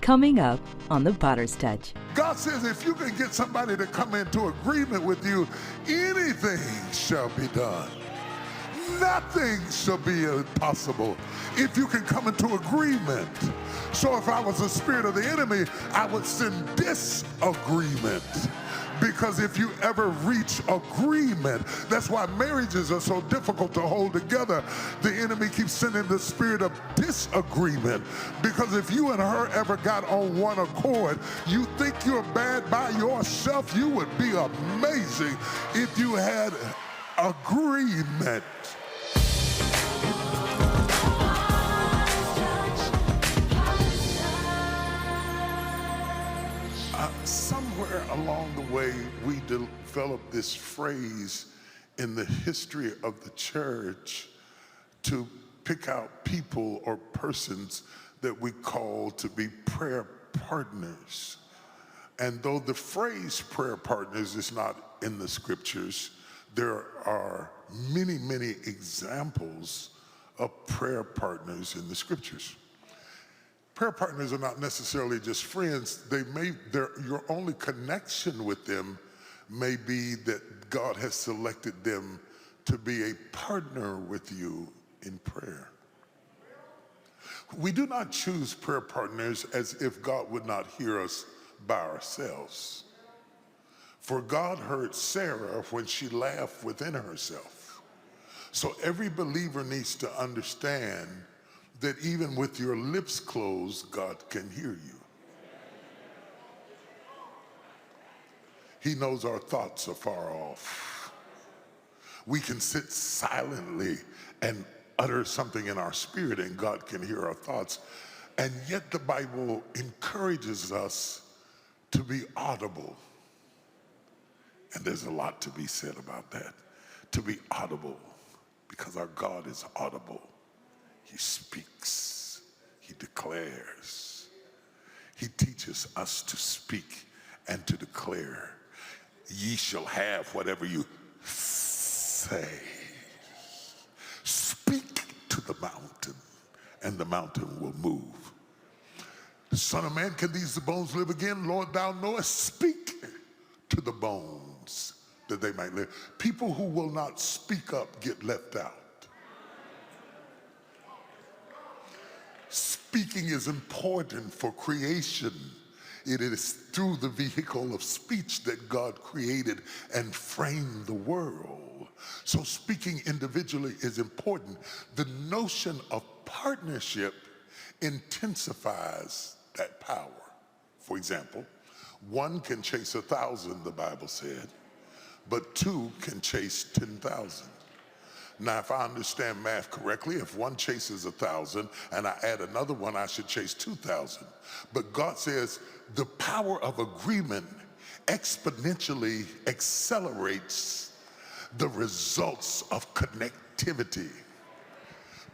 Coming up on The Potter's Touch. God says if you can get somebody to come into agreement with you, anything shall be done. Nothing shall be impossible if you can come into agreement. So if I was a spirit of the enemy, I would send disagreement. Because if you ever reach agreement, that's why marriages are so difficult to hold together. The enemy keeps sending the spirit of disagreement. Because if you and her ever got on one accord, you think you're bad by yourself, you would be amazing if you had agreement. Somewhere along the way, we developed this phrase in the history of the church to pick out people or persons that we call to be prayer partners. And though the phrase prayer partners is not in the scriptures, there are many, many examples of prayer partners in the scriptures. Prayer partners are not necessarily just friends. Your only connection with them may be that God has selected them to be a partner with you in prayer. We do not choose prayer partners as if God would not hear us by ourselves. For God heard Sarah when she laughed within herself. So every believer needs to understand that even with your lips closed, God can hear you. He knows our thoughts are far off. We can sit silently and utter something in our spirit and God can hear our thoughts. And yet the Bible encourages us to be audible. And there's a lot to be said about that. To be audible, because our God is audible. He speaks, he declares. He teaches us to speak and to declare. Ye shall have whatever you say. Speak to the mountain, and the mountain will move. The Son of Man, can these bones live again? Lord, thou knowest. Speak to the bones that they might live. People who will not speak up get left out. Speaking is important for creation. It is through the vehicle of speech that God created and framed the world. So speaking individually is important. The notion of partnership intensifies that power. For example, one can chase 1,000, the Bible said, but two can chase 10,000. Now, if I understand math correctly, if one chases 1,000 and I add another one, I should chase 2,000. But God says the power of agreement exponentially accelerates the results of connectivity.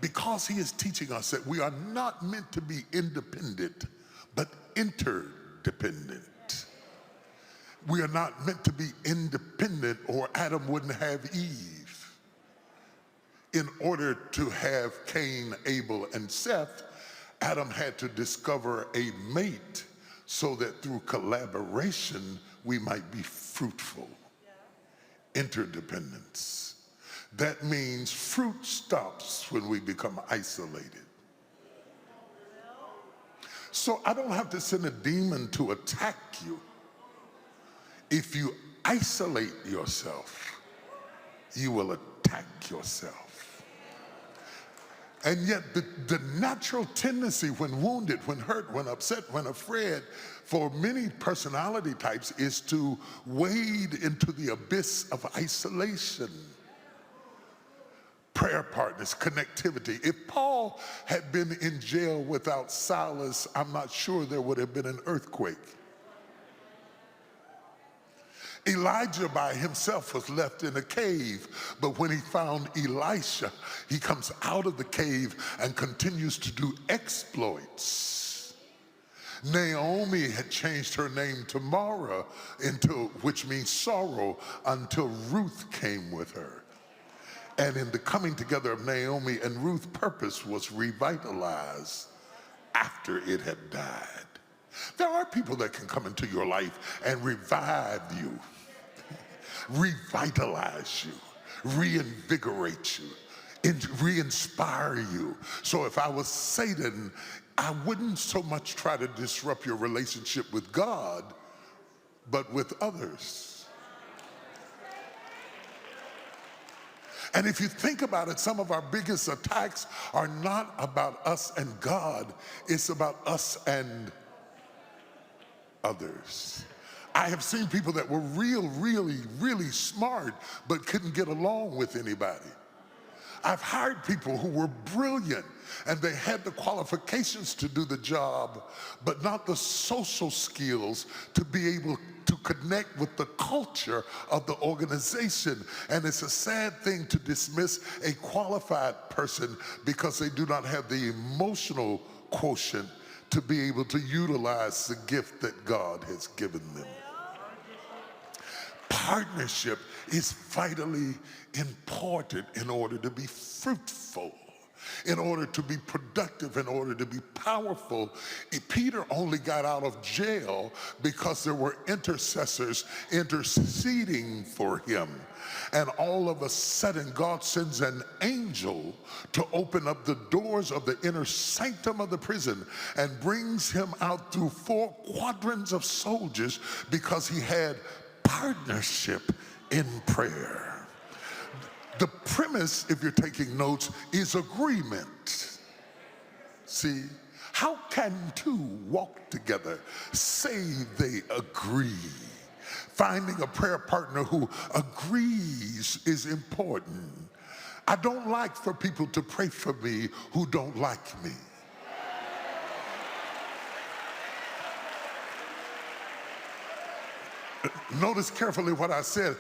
Because he is teaching us that we are not meant to be independent, but interdependent. We are not meant to be independent, or Adam wouldn't have Eve. In order to have Cain, Abel, and Seth, Adam had to discover a mate so that through collaboration we might be fruitful. Interdependence. That means fruit stops when we become isolated. So I don't have to send a demon to attack you. If you isolate yourself, you will attack yourself. And yet the natural tendency when wounded, when hurt, when upset, when afraid, for many personality types is to wade into the abyss of isolation. Prayer partners, connectivity. If Paul had been in jail without Silas, I'm not sure there would have been an earthquake. Elijah by himself was left in a cave, but when he found Elisha, he comes out of the cave and continues to do exploits. Naomi had changed her name to Mara, which means sorrow, until Ruth came with her. And in the coming together of Naomi and Ruth, purpose was revitalized after it had died. There are people that can come into your life and revive you, revitalize you, reinvigorate you, re-inspire you. So if I was Satan, I wouldn't so much try to disrupt your relationship with God, but with others. And if you think about it, some of our biggest attacks are not about us and God, it's about us and others. I have seen people that were really smart, but couldn't get along with anybody. I've hired people who were brilliant and they had the qualifications to do the job, but not the social skills to be able to connect with the culture of the organization. And it's a sad thing to dismiss a qualified person because they do not have the emotional quotient to be able to utilize the gift that God has given them. Partnership is vitally important in order to be fruitful, in order to be productive, in order to be powerful. Peter only got out of jail because there were intercessors interceding for him. And all of a sudden, God sends an angel to open up the doors of the inner sanctum of the prison and brings him out through 4 quadrants of soldiers because he had partnership in prayer. The premise, if you're taking notes, is agreement. See, how can two walk together save they agree? Finding a prayer partner who agrees is important. I don't like for people to pray for me who don't like me. Notice carefully what I said.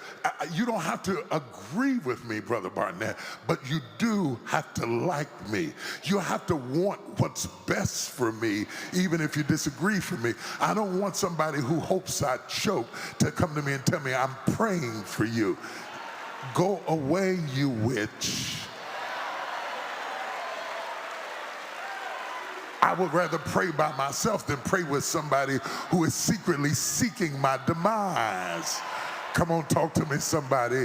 You don't have to agree with me, Brother Barnett, but you do have to like me. You have to want what's best for me, even if you disagree with me. I don't want somebody who hopes I choke to come to me and tell me I'm praying for you. Go away, you witch. I would rather pray by myself than pray with somebody who is secretly seeking my demise. Come on, talk to me, somebody.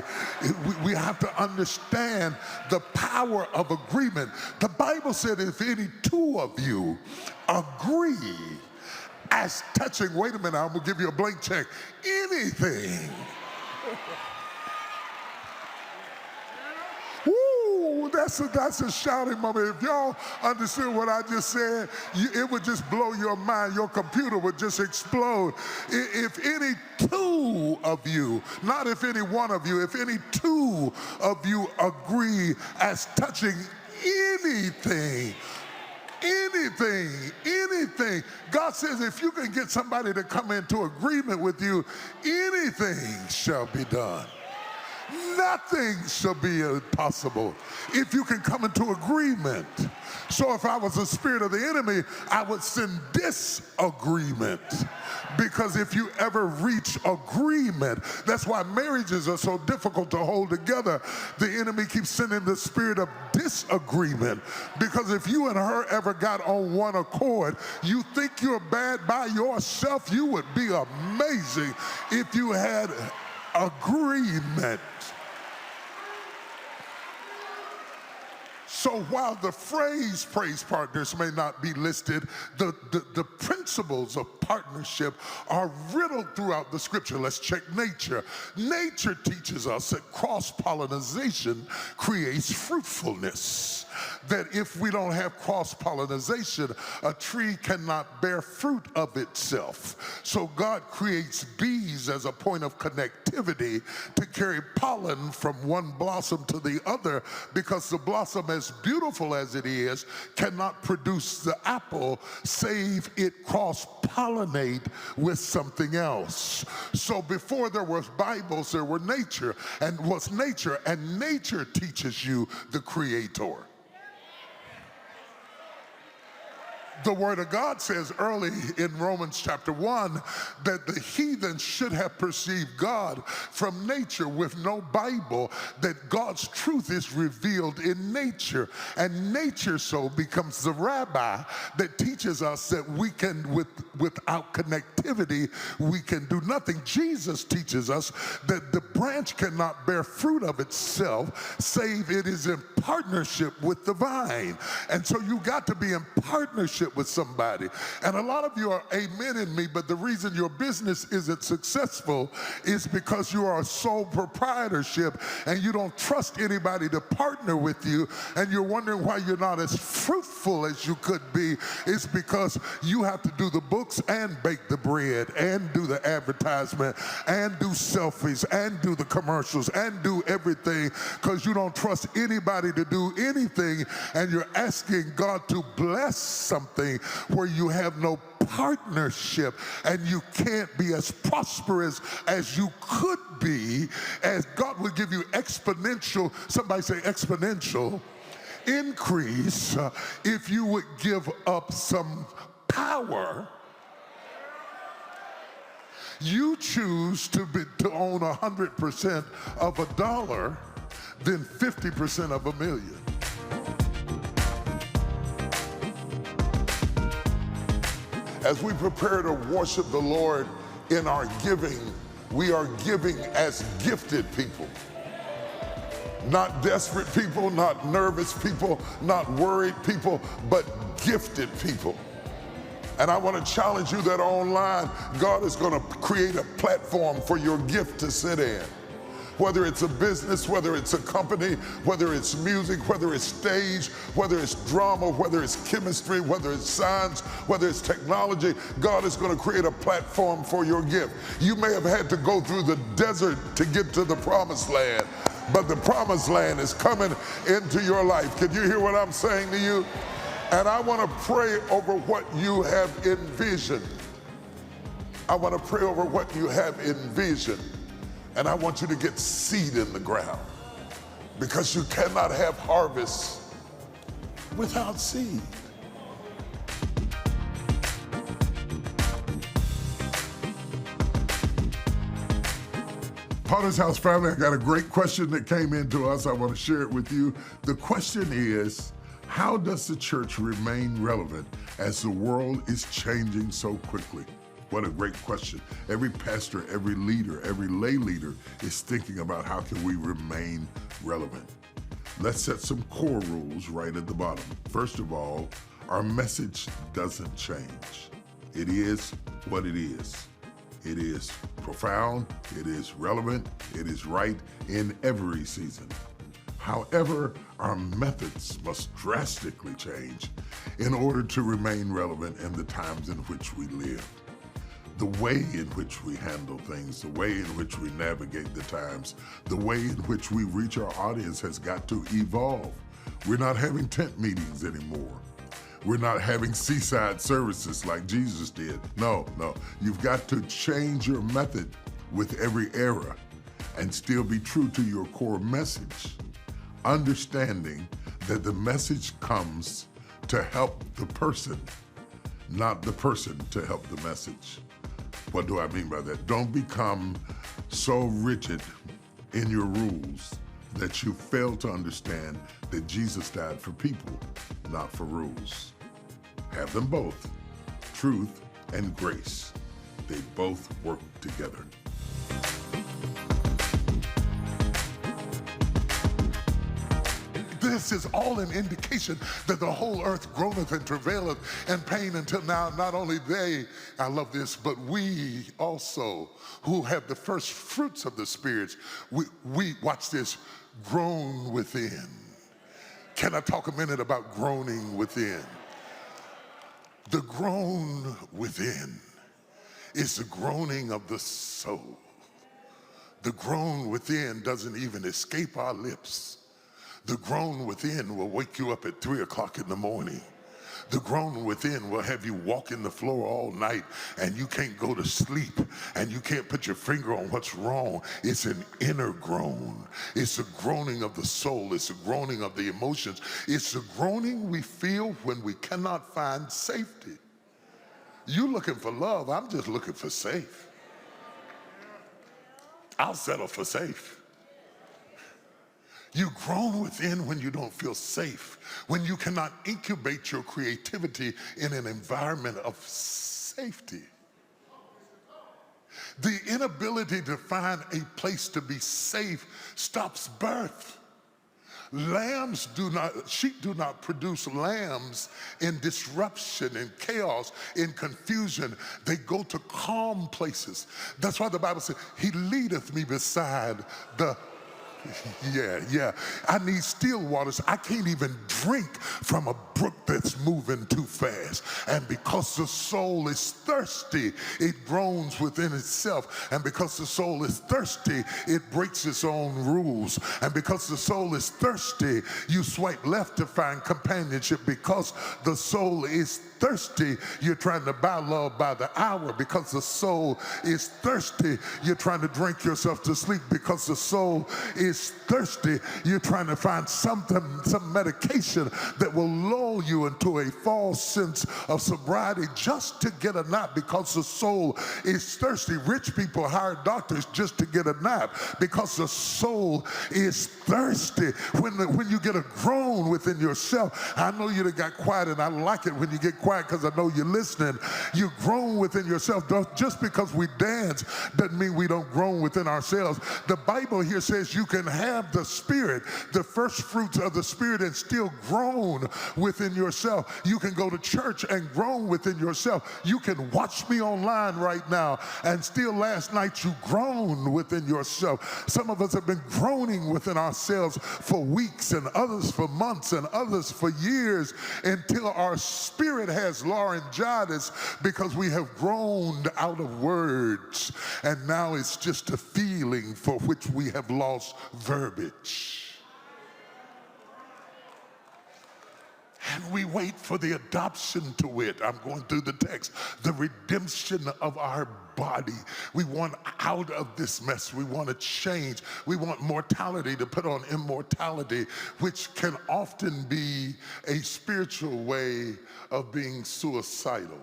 We have to understand the power of agreement. The Bible said if any 2 of you agree as touching, wait a minute, I'm gonna give you a blank check, anything. That's a shouting moment. If y'all understood what I just said, it would just blow your mind. Your computer would just explode. If any 2 of you, not if any 1 of you, if any 2 of you agree as touching anything, anything. God says if you can get somebody to come into agreement with you, anything shall be done. Nothing shall be impossible if you can come into agreement. So if I was the spirit of the enemy, I would send disagreement. Because if you ever reach agreement, that's why marriages are so difficult to hold together. The enemy keeps sending the spirit of disagreement. Because if you and her ever got on one accord, you think you're bad by yourself, you would be amazing if you had agreement. So while the phrase praise partners may not be listed, the principles of partnership are riddled throughout the scripture. Let's check nature. Nature teaches us that cross-pollination creates fruitfulness. That if we don't have cross-pollination, a tree cannot bear fruit of itself. So God creates bees as a point of connectivity to carry pollen from one blossom to the other, because the blossom, as beautiful as it is, cannot produce the apple save it cross-pollinate with something else. So before there was Bibles, there were nature, and nature teaches you the Creator. The Word of God says early in Romans chapter 1 that the heathen should have perceived God from nature. With no Bible, that God's truth is revealed in nature. And nature so becomes the rabbi that teaches us that we can, without connectivity, we can do nothing. Jesus teaches us that the branch cannot bear fruit of itself, save it is in partnership with the vine. And so you got to be in partnership with somebody. And a lot of you are amening me, but the reason your business isn't successful is because you are a sole proprietorship and you don't trust anybody to partner with you, and you're wondering why you're not as fruitful as you could be. It's because you have to do the books and bake the bread and do the advertisement and do selfies and do the commercials and do everything because you don't trust anybody to do anything, and you're asking God to bless something where you have no partnership, and you can't be as prosperous as you could be, as God would give you exponential, somebody say exponential, increase if you would give up some power. You choose to own 100% of a dollar than 50% of a million. As we prepare to worship the Lord in our giving, we are giving as gifted people. Not desperate people, not nervous people, not worried people, but gifted people. And I want to challenge you that online, God is going to create a platform for your gift to sit in. Whether it's a business, whether it's a company, whether it's music, whether it's stage, whether it's drama, whether it's chemistry, whether it's science, whether it's technology, God is going to create a platform for your gift. You may have had to go through the desert to get to the promised land, but the promised land is coming into your life. Can you hear what I'm saying to you? And I want to pray over what you have envisioned. I want to pray over what you have envisioned. And I want you to get seed in the ground, because you cannot have harvest without seed. Potter's House family, I got a great question that came into us. I want to share it with you. The question is, how does the church remain relevant as the world is changing so quickly? What a great question. Every pastor, every leader, every lay leader is thinking about how can we remain relevant. Let's set some core rules right at the bottom. First of all, our message doesn't change. It is what it is. It is profound, it is relevant, it is right in every season. However, our methods must drastically change in order to remain relevant in the times in which we live. The way in which we handle things, the way in which we navigate the times, the way in which we reach our audience has got to evolve. We're not having tent meetings anymore. We're not having seaside services like Jesus did. No, you've got to change your method with every era and still be true to your core message, understanding that the message comes to help the person, not the person to help the message. What do I mean by that? Don't become so rigid in your rules that you fail to understand that Jesus died for people, not for rules. Have them both, truth and grace. They both work together. This is all an indication that the whole earth groaneth and travaileth in pain until now. Not only they, I love this, but we also who have the first fruits of the spirits, we watch this, groan within. Can I talk a minute about groaning within? The groan within is the groaning of the soul. The groan within doesn't even escape our lips. The groan within will wake you up at 3 o'clock in the morning. The groan within will have you walking the floor all night and you can't go to sleep and you can't put your finger on what's wrong. It's an inner groan. It's a groaning of the soul. It's a groaning of the emotions. It's a groaning we feel when we cannot find safety. You looking for love, I'm just looking for safe. I'll settle for safe. You groan within when you don't feel safe, when you cannot incubate your creativity in an environment of safety. The inability to find a place to be safe stops birth. Sheep do not produce lambs in disruption, in chaos, in confusion. They go to calm places. That's why the Bible says, he leadeth me beside the Yeah. I need still waters. I can't even drink from a brook that's moving too fast. And because the soul is thirsty, it groans within itself. And because the soul is thirsty, it breaks its own rules. And because the soul is thirsty, you swipe left to find companionship. Because the soul is thirsty, you're trying to buy love by the hour. Because the soul is thirsty, you're trying to drink yourself to sleep. Because the soul is thirsty, you're trying to find some medication that will lull you into a false sense of sobriety just to get a nap. Because the soul is thirsty. Rich people hire doctors just to get a nap because the soul is thirsty. When you get a groan within yourself, I know you got quiet, and I like it when you get quiet because I know you're listening. You groan within yourself. Just because we dance doesn't mean we don't groan within ourselves. The Bible here says you can have the Spirit, the first fruits of the Spirit, and still groan within yourself. You can go to church and groan within yourself. You can watch me online right now and still last night you groaned within yourself. Some of us have been groaning within ourselves for weeks, and others for months, and others for years, until our spirit has laryngitis because we have groaned out of words, and now it's just a feeling for which we have lost verbiage. And we wait for the adoption to wit. I'm going through the text. The redemption of our body. We want out of this mess. We want to change. We want mortality to put on immortality, which can often be a spiritual way of being suicidal.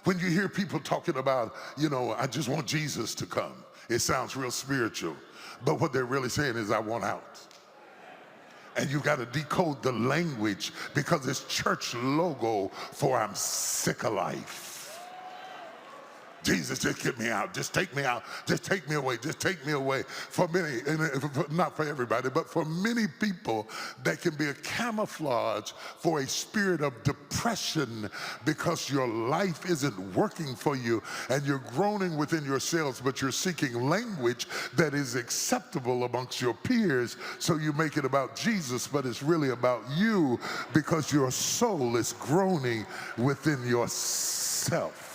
When you hear people talking about, I just want Jesus to come, it sounds real spiritual. But what they're really saying is, I want out. And you've got to decode the language because it's church logo for I'm sick of life. Jesus, just get me out. Just take me out. Just take me away. Just take me away. For many, not for everybody, but for many people, that can be a camouflage for a spirit of depression because your life isn't working for you and you're groaning within yourselves, but you're seeking language that is acceptable amongst your peers. So you make it about Jesus, but it's really about you because your soul is groaning within yourself.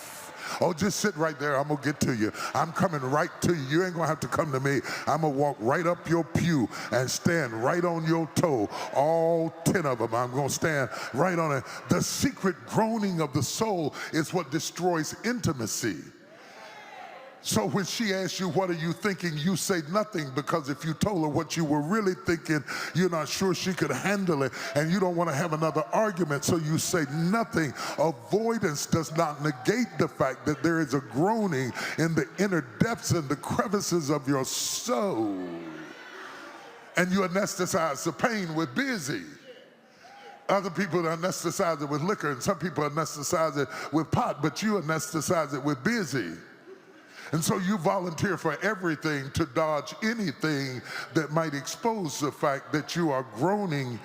Oh, just sit right there. I'm going to get to you. I'm coming right to you. You ain't going to have to come to me. I'm going to walk right up your pew and stand right on your toe. All 10 of them. I'm going to stand right on it. The secret groaning of the soul is what destroys intimacy. So when she asks you, what are you thinking? You say nothing, because if you told her what you were really thinking, you're not sure she could handle it, and you don't want to have another argument, so you say nothing. Avoidance does not negate the fact that there is a groaning in the inner depths and the crevices of your soul. And you anesthetize the pain with busy. Other people anesthetize it with liquor, and some people anesthetize it with pot, but you anesthetize it with busy. And so you volunteer for everything to dodge anything that might expose the fact that you are groaning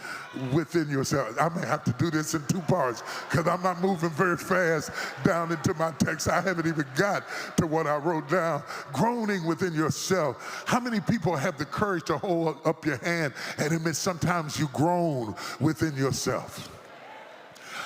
within yourself. I may have to do this in 2 parts because I'm not moving very fast down into my text. I haven't even got to what I wrote down. Groaning within yourself. How many people have the courage to hold up your hand and admit sometimes you groan within yourself?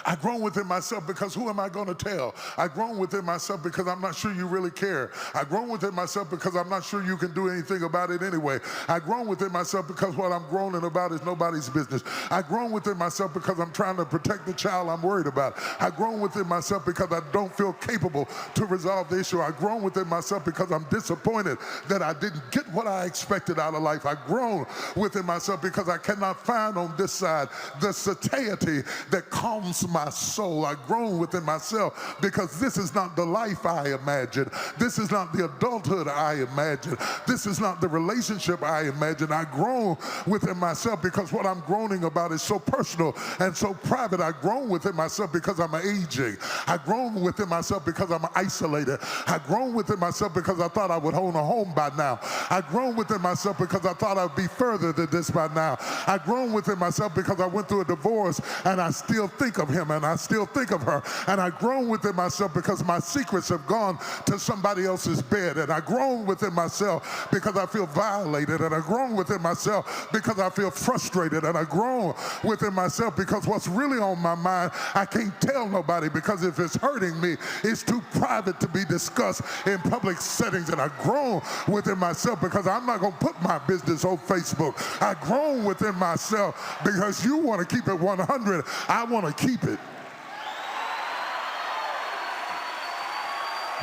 I've grown within myself because who am I going to tell? I've grown within myself because I'm not sure you really care. I've grown within myself because I'm not sure you can do anything about it anyway. I've grown within myself because what I'm groaning about is nobody's business. I've grown within myself because I'm trying to protect the child I'm worried about. I've grown within myself because I don't feel capable to resolve the issue. I've grown within myself because I'm disappointed that I didn't get what I expected out of life. I've grown within myself because I cannot find on this side the satiety that calms my soul. I've grown within myself because this is not the life I imagined. This is not the adulthood I imagined. This is not the relationship I imagined. I've grown within myself because what I'm groaning about is so personal and so private. I've grown within myself because I'm aging. I've grown within myself because I'm isolated. I've grown within myself because I thought I would own a home by now. I've grown within myself because I thought I'd be further than this by now. I've grown within myself because I went through a divorce and I still think of him and I still think of her. And I've grown within myself because my secrets have gone to somebody else's bed. And I've grown within myself because I feel violated. And I've grown within myself because I feel frustrated. And I've grown within myself because what's really on my mind, I can't tell nobody, because if it's hurting me, it's too private to be discussed in public settings. And I've grown within myself because I'm not going to put my business on Facebook. I've grown within myself because you want to keep it 100. I want to keep it.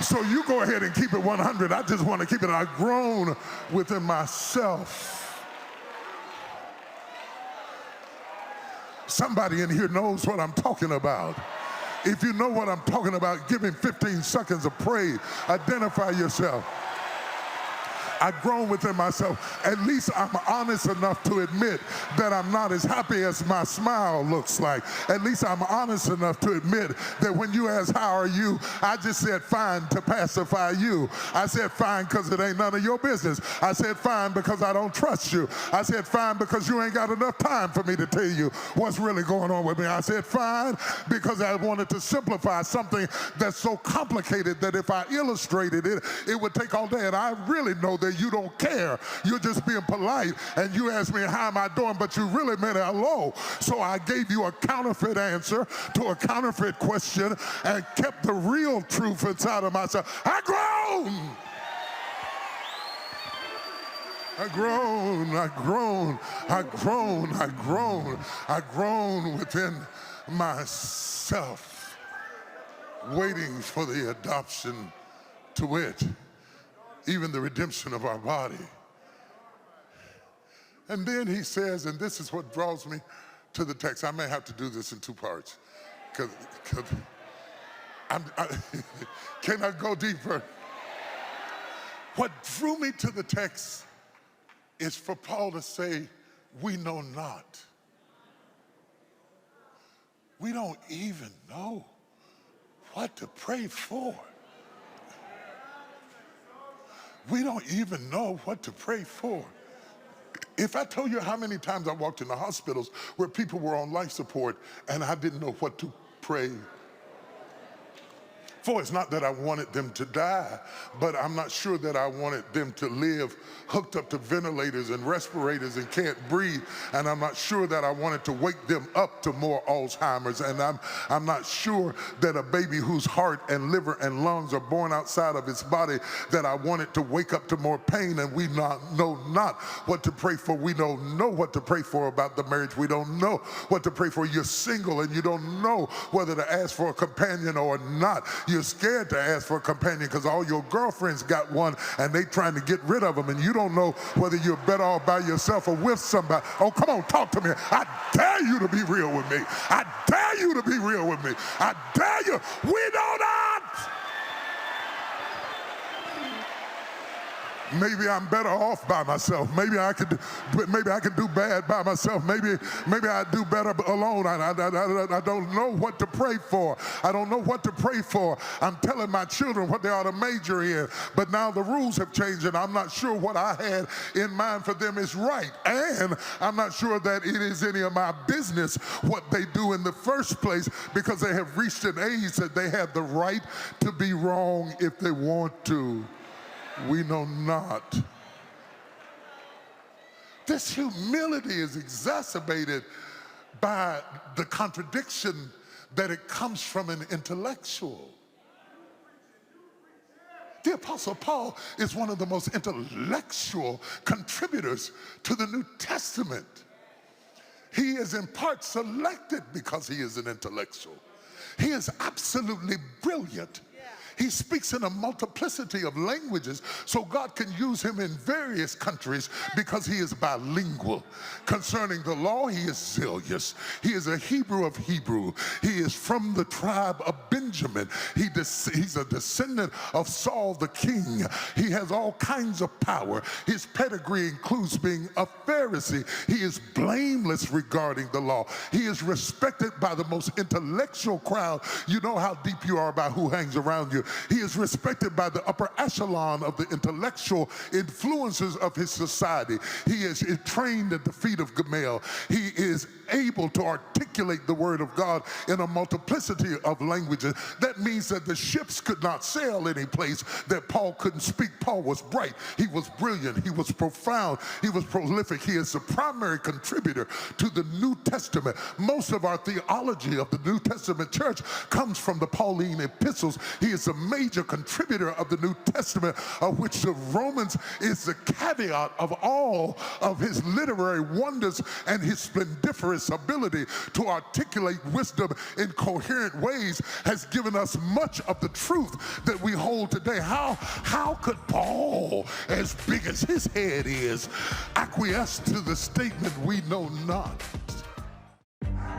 So you go ahead and keep it 100. I just want to keep it. I've grown within myself. Somebody in here knows what I'm talking about. If you know what I'm talking about, give him 15 seconds of praise. Identify yourself. I've grown within myself. At least I'm honest enough to admit that I'm not as happy as my smile looks like. At least I'm honest enough to admit that when you ask, how are you? I just said fine to pacify you. I said fine because it ain't none of your business. I said fine because I don't trust you. I said fine because you ain't got enough time for me to tell you what's really going on with me. I said fine because I wanted to simplify something that's so complicated that if I illustrated it, it would take all day. And I really know that you don't care. You're just being polite, and you asked me, how am I doing? But you really meant hello. So I gave you a counterfeit answer to a counterfeit question and kept the real truth inside of myself. I've grown. I've grown, I've grown, I've grown, I've grown, I've grown within myself, waiting for the adoption to wit, even the redemption of our body. And then he says, and this is what draws me to the text. I may have to do this in two parts, because can I go deeper? What drew me to the text is for Paul to say, we know not. We don't even know what to pray for. We don't even know what to pray for. If I told you how many times I walked in the hospitals where people were on life support and I didn't know what to pray for. It's not that I wanted them to die, but I'm not sure that I wanted them to live hooked up to ventilators and respirators and can't breathe. And I'm not sure that I wanted to wake them up to more Alzheimer's. And I'm not sure that a baby whose heart and liver and lungs are born outside of its body, that I wanted to wake up to more pain. And we know not what to pray for. We don't know what to pray for about the marriage. We don't know what to pray for. You're single and you don't know whether to ask for a companion or not. You're scared to ask for a companion because all your girlfriends got one and they trying to get rid of them, and you don't know whether you're better off by yourself or with somebody. Oh, come on, talk to me. I dare you to be real with me. I dare you to be real with me. I dare you. We know not. Maybe I'm better off by myself. Maybe I could do bad by myself. Maybe I do better alone. I don't know what to pray for. I don't know what to pray for. I'm telling my children what they ought to major in, but now the rules have changed and I'm not sure what I had in mind for them is right. And I'm not sure that it is any of my business what they do in the first place, because they have reached an age that they have the right to be wrong if they want to. We know not. This humility is exacerbated by the contradiction that it comes from an intellectual. The Apostle Paul is one of the most intellectual contributors to the New Testament. He is in part selected because he is an intellectual. He is absolutely brilliant. He speaks in a multiplicity of languages, so God can use him in various countries because he is bilingual. Concerning the law, he is zealous. He is a Hebrew of Hebrew. He is from the tribe of Benjamin. He's a descendant of Saul the king. He has all kinds of power. His pedigree includes being a Pharisee. He is blameless regarding the law. He is respected by the most intellectual crowd. You know how deep you are about who hangs around you. He is respected by the upper echelon of the intellectual influences of his society. He is trained at the feet of Gamaliel. He is able to articulate the word of God in a multiplicity of languages. That means that the ships could not sail any place that Paul couldn't speak. Paul was bright. He was brilliant. He was profound. He was prolific. He is the primary contributor to the New Testament. Most of our theology of the New Testament church comes from the Pauline epistles. He is a major contributor of the New Testament, of which the Romans is the caveat of all of his literary wonders and his splendiferous ability to articulate wisdom in coherent ways has given us much of the truth that we hold today. How could Paul, as big as his head is, acquiesce to the statement, "We know not"?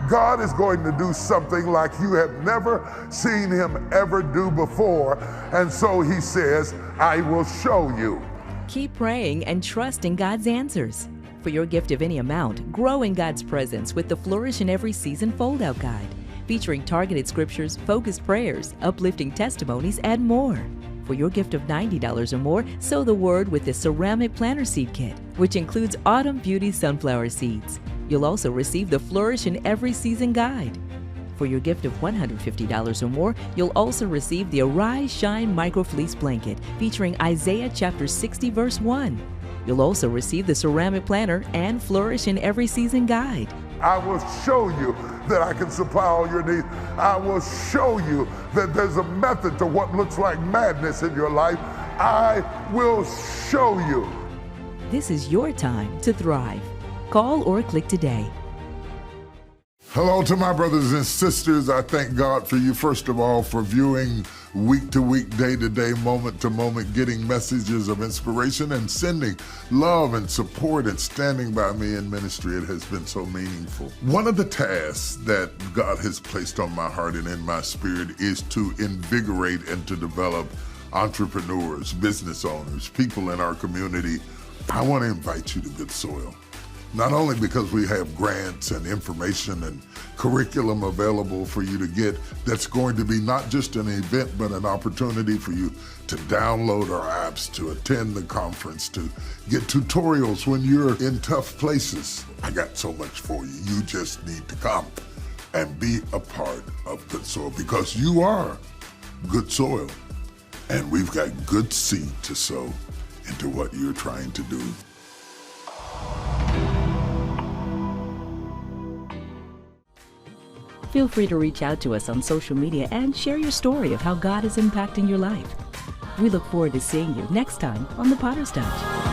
God is going to do something like you have never seen him ever do before. And so he says, I will show you. Keep praying and trusting God's answers. For your gift of any amount, grow in God's presence with the Flourish in Every Season Fold-Out Guide, featuring targeted scriptures, focused prayers, uplifting testimonies, and more. For your gift of $90 or more, sow the word with the Ceramic Planter Seed Kit, which includes Autumn Beauty sunflower seeds. You'll also receive the Flourish in Every Season Guide. For your gift of $150 or more, you'll also receive the Arise Shine Micro Fleece Blanket, featuring Isaiah chapter 60 verse 1. You'll also receive the Ceramic Planter and Flourish in Every Season Guide. I will show you that I can supply all your needs. I will show you that there's a method to what looks like madness in your life. I will show you. This is your time to thrive. Call or click today. Hello to my brothers and sisters. I thank God for you, first of all, for viewing week to week, day to day, moment to moment, getting messages of inspiration and sending love and support and standing by me in ministry. It has been so meaningful. One of the tasks that God has placed on my heart and in my spirit is to invigorate and to develop entrepreneurs, business owners, people in our community. I want to invite you to Good Soil. Not only because we have grants and information and curriculum available for you to get that's going to be not just an event, but an opportunity for you to download our apps, to attend the conference, to get tutorials when you're in tough places. I got so much for you. You just need to come and be a part of Good Soil because you are good soil and we've got good seed to sow into what you're trying to do. Feel free to reach out to us on social media and share your story of how God is impacting your life. We look forward to seeing you next time on The Potter's Touch.